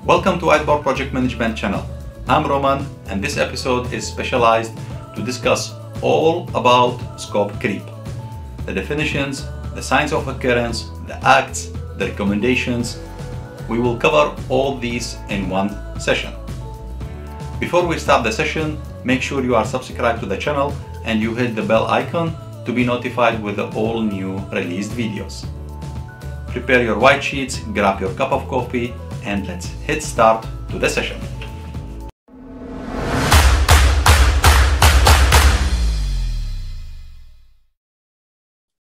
Welcome to WHITEBOARD Project Management Channel. I'm Roman, and this episode is specialized to discuss all about scope creep. The definitions, the signs of occurrence, the acts, the recommendations. We will cover all these in one session. Before we start the session, make sure you are subscribed to the channel and you hit the bell icon to be notified with the all new released videos. Prepare your white sheets, grab your cup of coffee, and let's hit start to the session.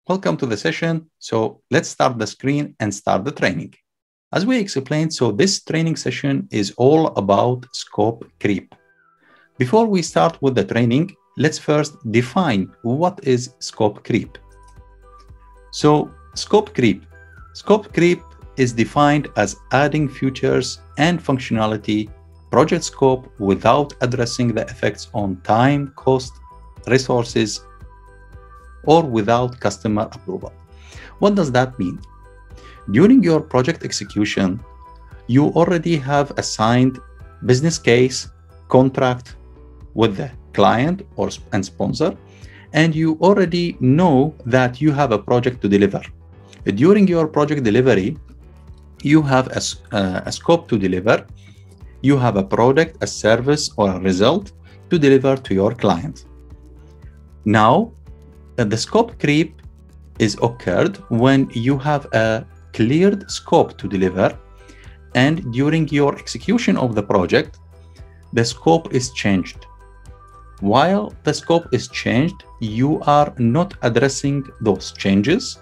Welcome to the session. So let's start the screen and start the training. As we explained, so this training session is all about scope creep. Before we start with the training, let's first define what is scope creep. So scope creep. Scope creep is defined as adding features and functionality project scope without addressing the effects on time, cost, resources, or without customer approval. What does that mean? During your project execution, you already have assigned business case, contract with the client and sponsor, and you already know that you have a project to deliver. During your project delivery, you have a scope to deliver, you have a product, a service, or a result to deliver to your client. Now, the scope creep is occurred when you have a cleared scope to deliver, and during your execution of the project, the scope is changed. While the scope is changed, you are not addressing those changes,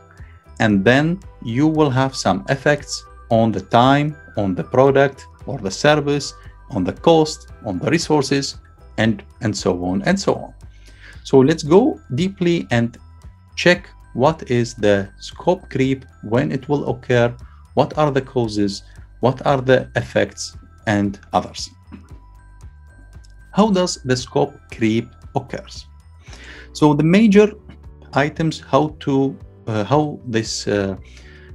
and then you will have some effects on the time, on the product or the service, on the cost, on the resources, and so on and so on. So let's go deeply and check what is the scope creep, when it will occur, what are the causes, what are the effects, and others. How does the scope creep occurs? So the major items how this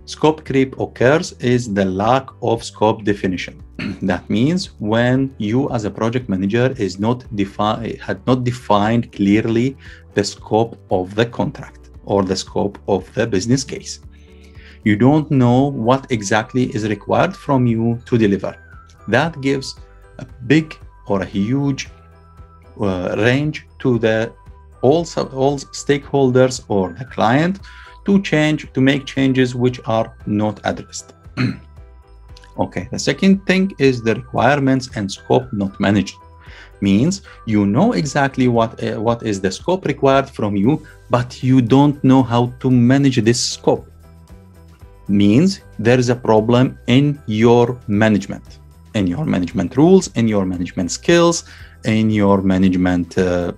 scope creep occurs is the lack of scope definition. That means when you as a project manager had not defined clearly the scope of the contract or the scope of the business case. You don't know what exactly is required from you to deliver. That gives a big or a huge range to all stakeholders or the client to make changes which are not addressed. Okay, the second thing is the requirements and scope not managed. Means you know exactly what is the scope required from you, but you don't know how to manage this scope. Means there is a problem in your management rules, in your management skills, in your management of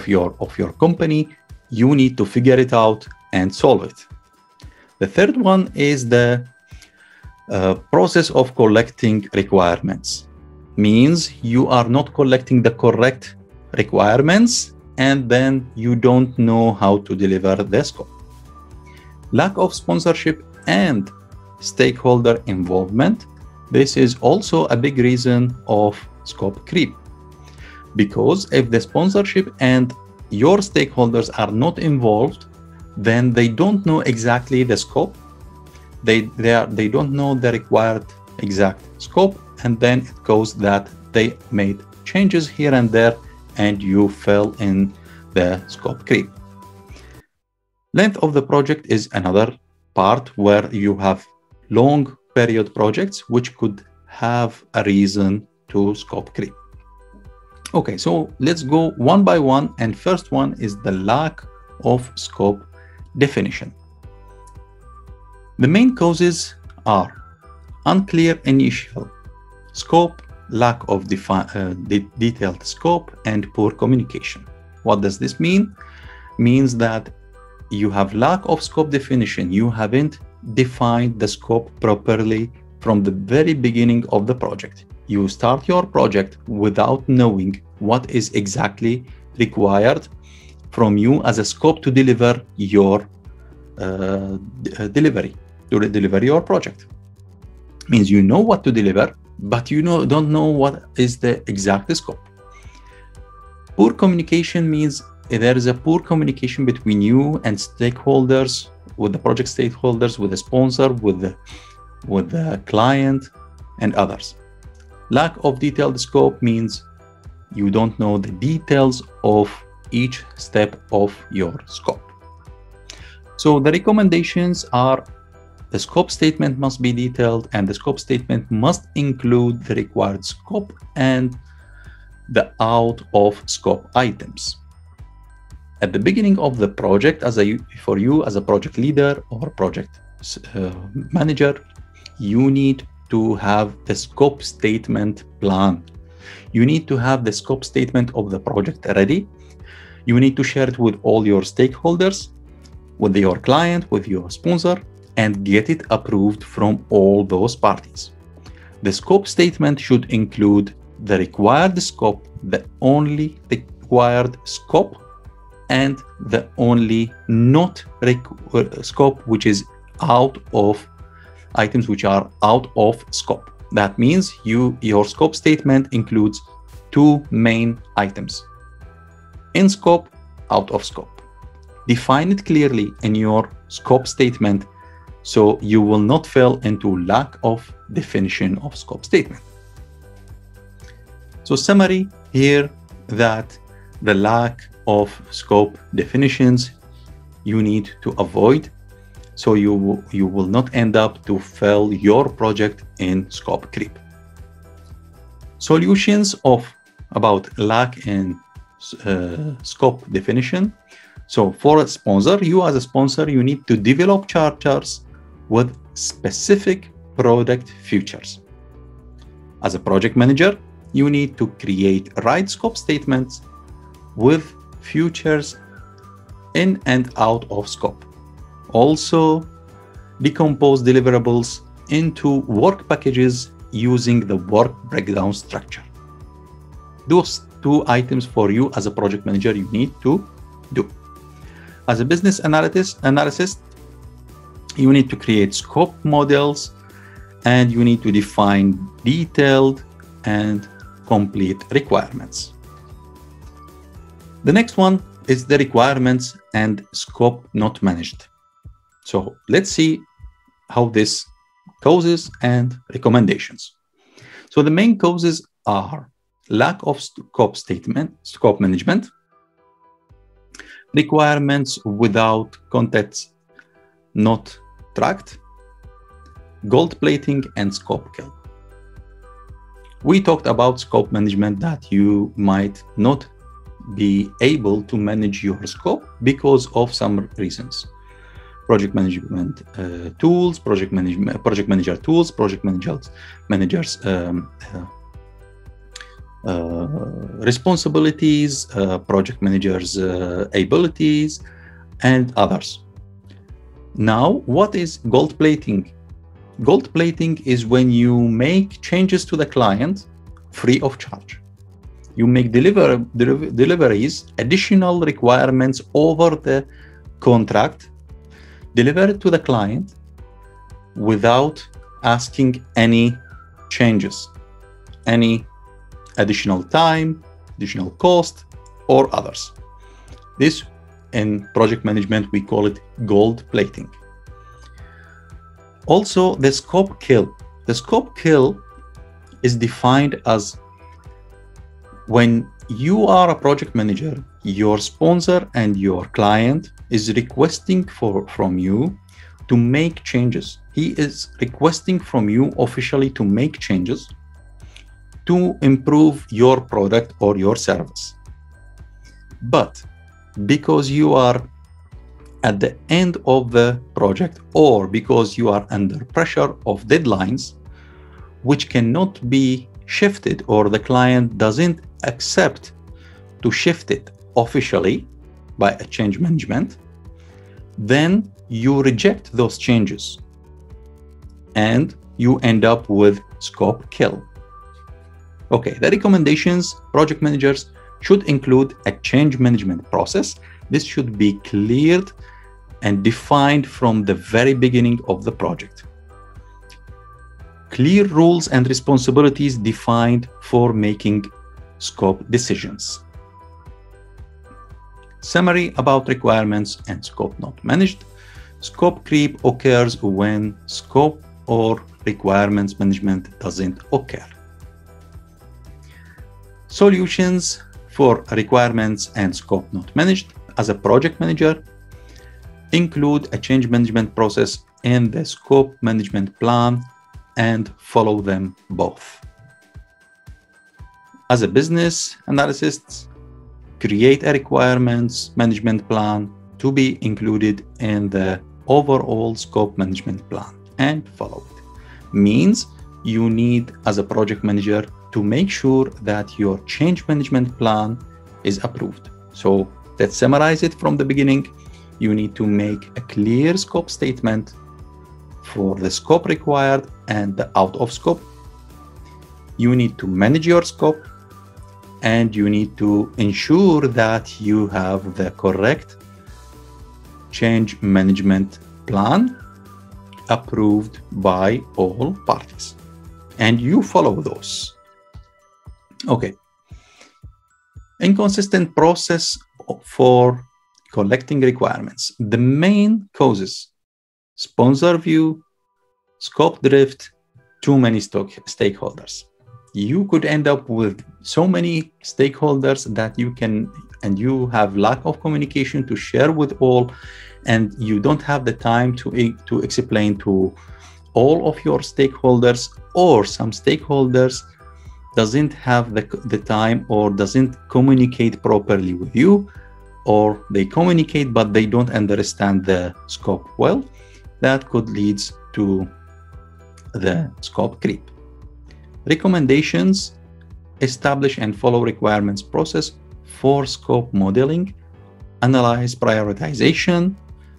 your company. You need to figure it out and solve it. The third one is the process of collecting requirements. Means you are not collecting the correct requirements, and then you don't know how to deliver the scope. Lack of sponsorship and stakeholder involvement. This is also a big reason of scope creep. Because if the sponsorship and your stakeholders are not involved, then they don't know exactly the scope. They don't know the required exact scope, and then it goes that they made changes here and there, and you fell in the scope creep. Length of the project is another part where you have long period projects which could have a reason to scope creep. Okay, so let's go one by one, and first one is the lack of scope definition. The main causes are unclear initial scope, lack of detailed scope, and poor communication. What does this mean? Means that you have lack of scope definition. You haven't defined the scope properly from the very beginning of the project. You start your project without knowing what is exactly required from you as a scope to deliver your deliver your project. means you know what to deliver, but you don't know what is the exact scope. Poor communication means there is a poor communication between you and stakeholders, with the project stakeholders, with the sponsor, with the client, and others. Lack of detailed scope means you don't know the details of each step of your scope. So the recommendations are: the scope statement must be detailed, and the scope statement must include the required scope and the out of scope items. At the beginning of the project, for you as a project leader or project manager, you need to have the scope statement plan. You need to have the scope statement of the project ready. You need to share it with all your stakeholders, with your client, with your sponsor, and get it approved from all those parties. The scope statement should include the required scope, the only required scope, and the only not scope which is out of items which are out of scope. That means your scope statement includes two main items: in scope, out of scope. Define it clearly in your scope statement so you will not fall into lack of definition of scope statement. So summary here, that the lack of scope definitions you need to avoid, so you will not end up to fail your project in scope creep. Solutions about lack in scope definition. So for a sponsor, you as a sponsor, you need to develop charters with specific product features. As a project manager, you need to create right scope statements with features in and out of scope. Also, decompose deliverables into work packages using the work breakdown structure. Those two items for you as a project manager you need to do. As a business analyst, you need to create scope models, and you need to define detailed and complete requirements. The next one is the requirements and scope not managed. So let's see how this causes and recommendations. So the main causes are lack of scope management, requirements without context not tracked, gold plating, and scope kill. We talked about scope management, that you might not be able to manage your scope because of some reasons. Project management tools, project manager tools, project managers responsibilities, project managers abilities, and others. Now, what is gold plating? Gold plating is when you make changes to the client free of charge. You make deliveries, additional requirements over the contract, delivered to the client without asking any changes, any additional time, additional cost, or others. This, in project management, we call it gold plating. Also, the scope kill. The scope kill is defined as when you are a project manager, your sponsor and your client is requesting from you to make changes. He is requesting from you officially to make changes to improve your product or your service. But because you are at the end of the project, or because you are under pressure of deadlines, which cannot be shifted, or the client doesn't accept to shift it officially by a change management, then you reject those changes and you end up with scope kill. Okay, the recommendations: project managers should include a change management process. This should be cleared and defined from the very beginning of the project. Clear rules and responsibilities defined for making scope decisions. Summary about requirements and scope not managed. Scope creep occurs when scope or requirements management doesn't occur. Solutions for requirements and scope not managed. As a project manager, include a change management process in the scope management plan and follow them both. As a business analyst, create a requirements management plan to be included in the overall scope management plan and follow it. Means you need, as a project manager, to make sure that your change management plan is approved. So let's summarize it from the beginning. You need to make a clear scope statement for the scope required and the out of scope. You need to manage your scope, and you need to ensure that you have the correct change management plan approved by all parties, and you follow those. Okay. Inconsistent process for collecting requirements. The main causes: sponsor view, scope drift, too many stakeholders. You could end up with so many stakeholders that you have lack of communication to share with all, and you don't have the time to explain to all of your stakeholders, or some stakeholders doesn't have the time or doesn't communicate properly with you, or they communicate but they don't understand the scope well. That could lead to the scope creep. Recommendations: establish and follow requirements process for scope modeling, analyze prioritization,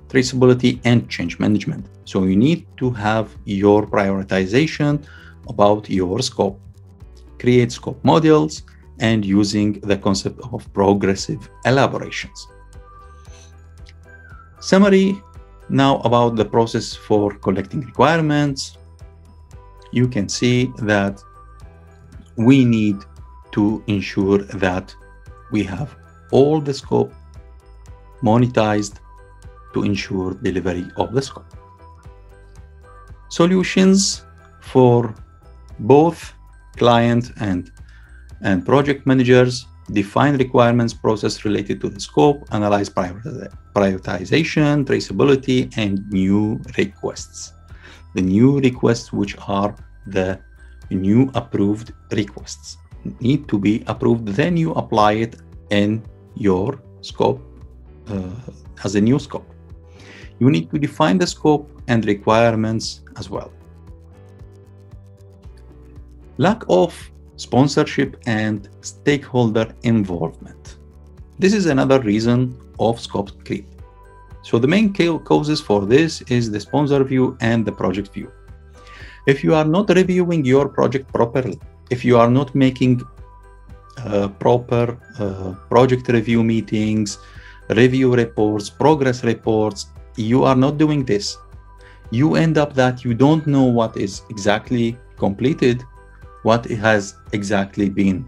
traceability, and change management. So you need to have your prioritization about your scope. Create scope models and using the concept of progressive elaborations. Summary now about the process for collecting requirements. You can see that we need to ensure that we have all the scope monetized to ensure delivery of the scope. Solutions for both client and project managers: define requirements process related to the scope, analyze prioritization, traceability, and new requests. The new requests, which are the new approved requests, need to be approved, then you apply it in your scope as a new scope. You need to define the scope and requirements as well. Lack of sponsorship and stakeholder involvement. This is another reason of scope creep. So the main causes for this is the sponsor view and the project view. If you are not reviewing your project properly, if you are not making proper project review meetings, review reports, progress reports, you are not doing this, you end up that you don't know what is exactly completed, what has exactly been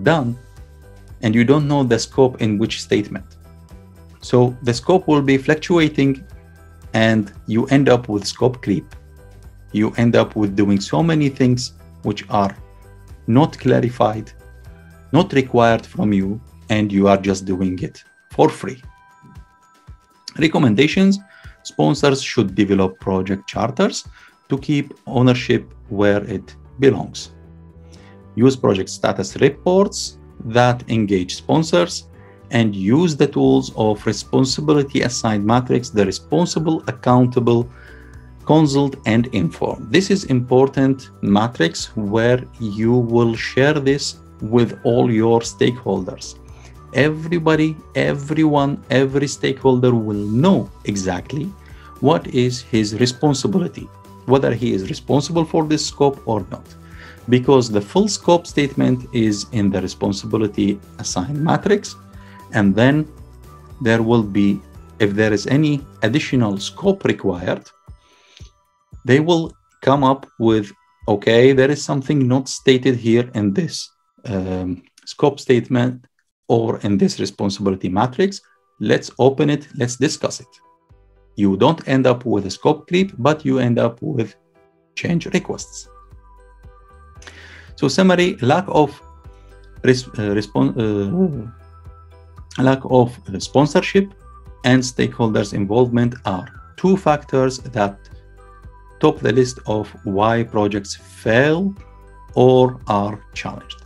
done, and you don't know the scope in which statement. So the scope will be fluctuating and you end up with scope creep. You end up with doing so many things which are not clarified, not required from you, and you are just doing it for free. Recommendations: sponsors should develop project charters to keep ownership where it belongs. Use project status reports that engage sponsors, and use the tools of responsibility assigned matrix, the responsible, accountable, consult, and inform. This is important matrix where you will share this with all your stakeholders. Everybody, everyone, every stakeholder will know exactly what is his responsibility, whether he is responsible for this scope or not, because the full scope statement is in the responsibility assigned matrix. And then there will be, if there is any additional scope required, they will come up with Okay, there is something not stated here in this scope statement or in this responsibility matrix. Let's open it. Let's discuss it. You don't end up with a scope creep, but you end up with change requests. So summary, lack of sponsorship and stakeholders involvement are two factors that top the list of why projects fail or are challenged.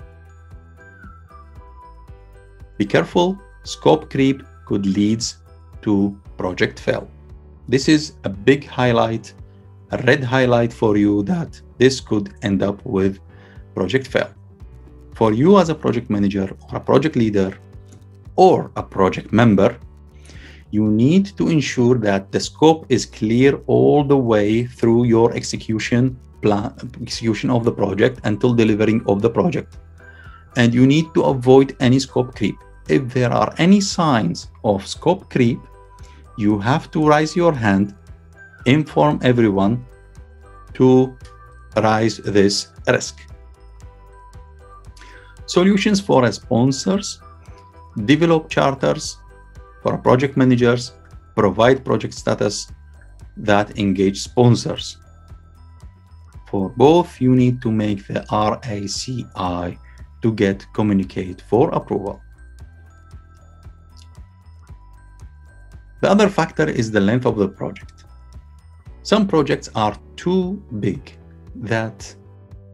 Be careful, scope creep could lead to project fail. This is a big highlight, a red highlight for you, that this could end up with project fail. For you as a project manager or a project leader or a project member, you need to ensure that the scope is clear all the way through your execution of the project until delivering of the project. And you need to avoid any scope creep. If there are any signs of scope creep, you have to raise your hand, inform everyone to raise this risk. Solutions for sponsors: develop charters for project managers, provide project status that engage sponsors. For both, you need to make the RACI to get communicate for approval. The other factor is the length of the project. Some projects are too big that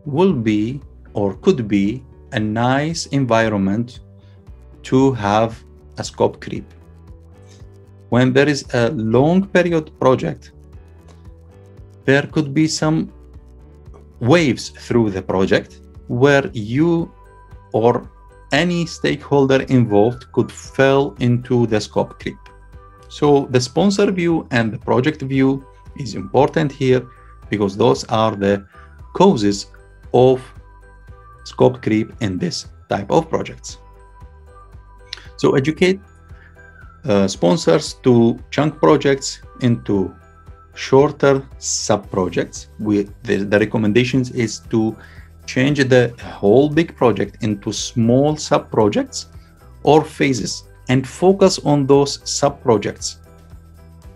will be or could be a nice environment to have a scope creep. When there is a long period project, there could be some waves through the project where you or any stakeholder involved could fall into the scope creep. So the sponsor view and the project view is important here, because those are the causes of scope creep in this type of projects. So educate sponsors to chunk projects into shorter sub-projects. The recommendations is to change the whole big project into small sub-projects or phases and focus on those sub-projects.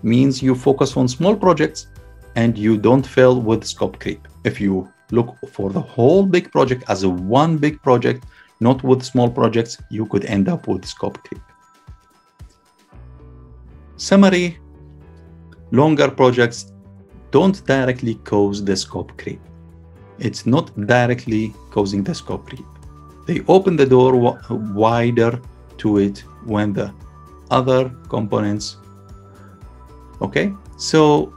Means you focus on small projects and you don't fail with scope creep. If you look for the whole big project as a one big project, not with small projects, you could end up with scope creep. Summary: longer projects don't directly cause the scope creep. It's not directly causing the scope creep. They open the door wider to it when the other components. Okay, so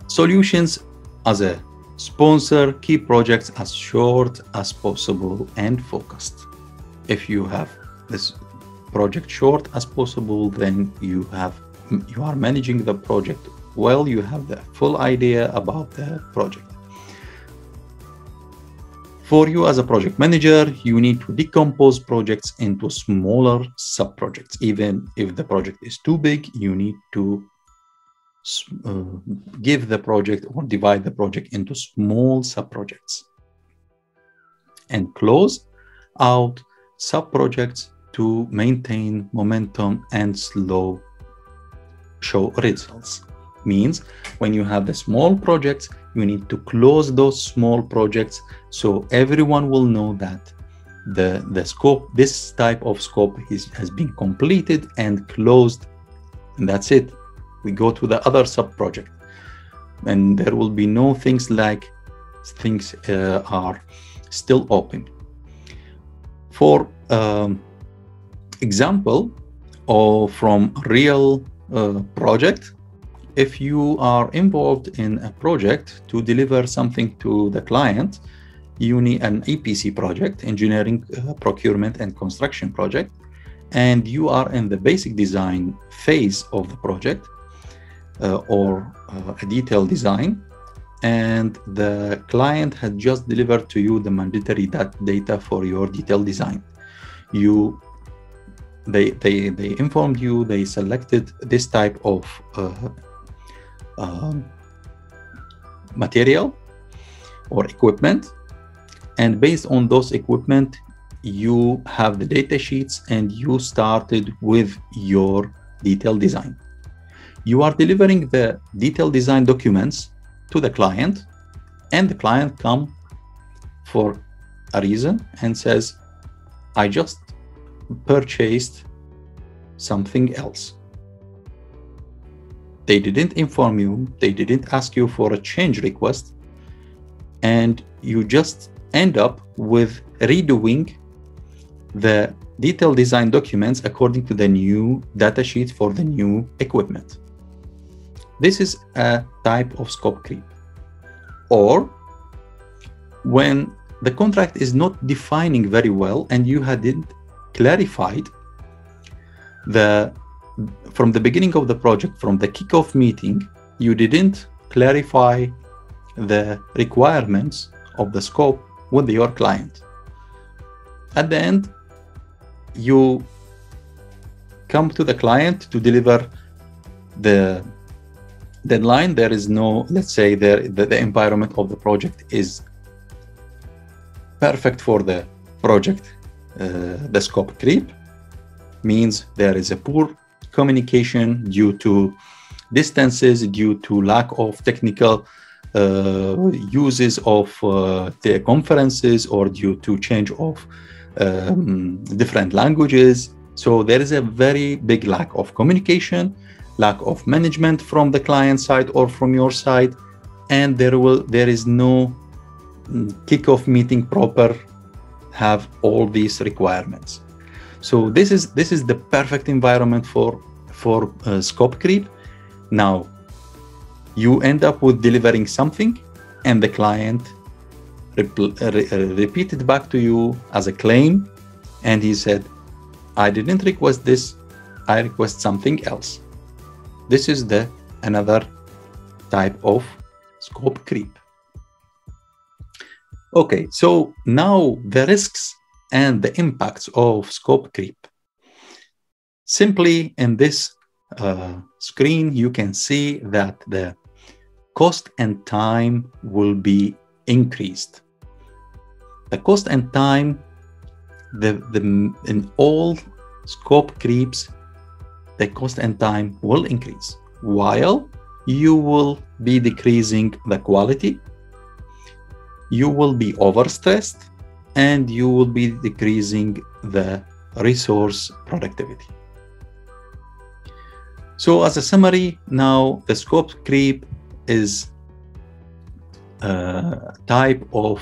solutions as a sponsor: keep projects as short as possible and focused. If you have this project short as possible, then you are managing the project well, you have the full idea about the project. For you as a project manager, you need to decompose projects into smaller sub-projects. Even if the project is too big, you need to give the project or divide the project into small sub-projects. And close out sub-projects to maintain momentum and show results. Means when you have the small projects, you need to close those small projects so everyone will know that the scope, this type of scope has been completed and closed, and that's it. We go to the other sub-project, and there will be no things like things are still open. For example, or from real project, if you are involved in a project to deliver something to the client, you need an EPC project, engineering, procurement and construction project, and you are in the basic design phase of the project or a detailed design, and the client had just delivered to you the mandatory data for your detailed design. They informed you, they selected this type of material, or equipment. And based on those equipment, you have the data sheets and you started with your detailed design. You are delivering the detailed design documents to the client, and the client comes for a reason and says, I just purchased something else. They didn't inform you, they didn't ask you for a change request, and you just end up with redoing the detailed design documents according to the new datasheet for the new equipment. This is a type of scope creep. Or when the contract is not defining very well and you hadn't clarified from the beginning of the project, from the kickoff meeting, you didn't clarify the requirements of the scope with your client. At the end, you come to the client to deliver the deadline. There is no, let's say, the environment of the project is perfect for the project. The scope creep means there is a poor communication due to distances, due to lack of technical uses of the conferences, or due to change of different languages. So there is a very big lack of communication, lack of management from the client side or from your side, and there is no kickoff meeting proper have all these requirements. So this is the perfect environment for scope creep. Now you end up with delivering something, and the client repeated back to you as a claim, and he said, I didn't request this, I request something else. This is another type of scope creep. Okay, so now the risks and the impacts of scope creep. Simply in this screen, you can see that the cost and time will be increased. The cost and time, in all scope creeps, the cost and time will increase, while you will be decreasing the quality, you will be overstressed, and you will be decreasing the resource productivity. So as a summary, now the scope creep is a type of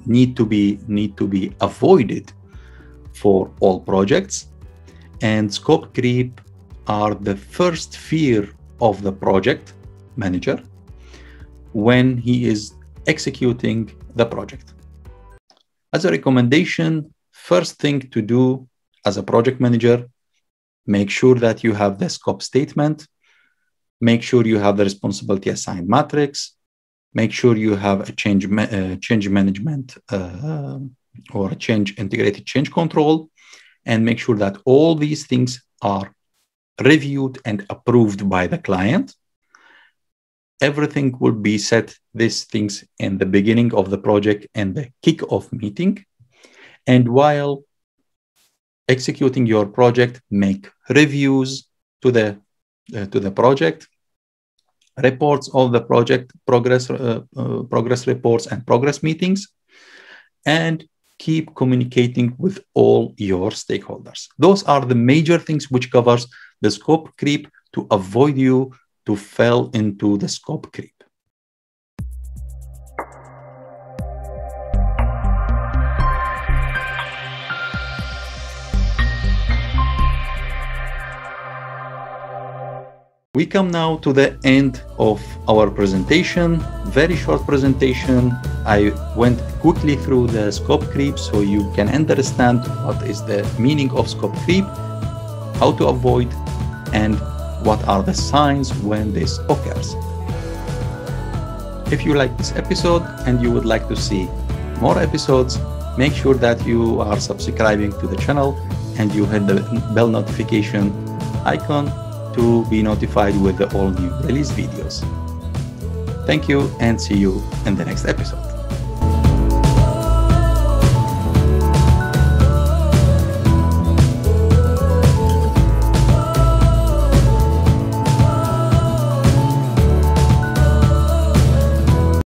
need to be avoided for all projects, and scope creep are the first fear of the project manager when he is executing the project. As a recommendation, first thing to do as a project manager, make sure that you have the scope statement, make sure you have the responsibility assigned matrix, make sure you have a change management or a integrated change control, and make sure that all these things are reviewed and approved by the client. Everything will be set, these things, in the beginning of the project and the kick-off meeting. And while executing your project, make reviews to the project, reports of the project, progress reports and progress meetings, and keep communicating with all your stakeholders. Those are the major things which covers the scope creep to avoid you to fall into the scope creep. We come now to the end of our presentation. Very short presentation. I went quickly through the scope creep so you can understand what is the meaning of scope creep, how to avoid, and what are the signs when this occurs. If you like this episode and you would like to see more episodes, make sure that you are subscribing to the channel and you hit the bell notification icon to be notified with the all new release videos. Thank you and see you in the next episode.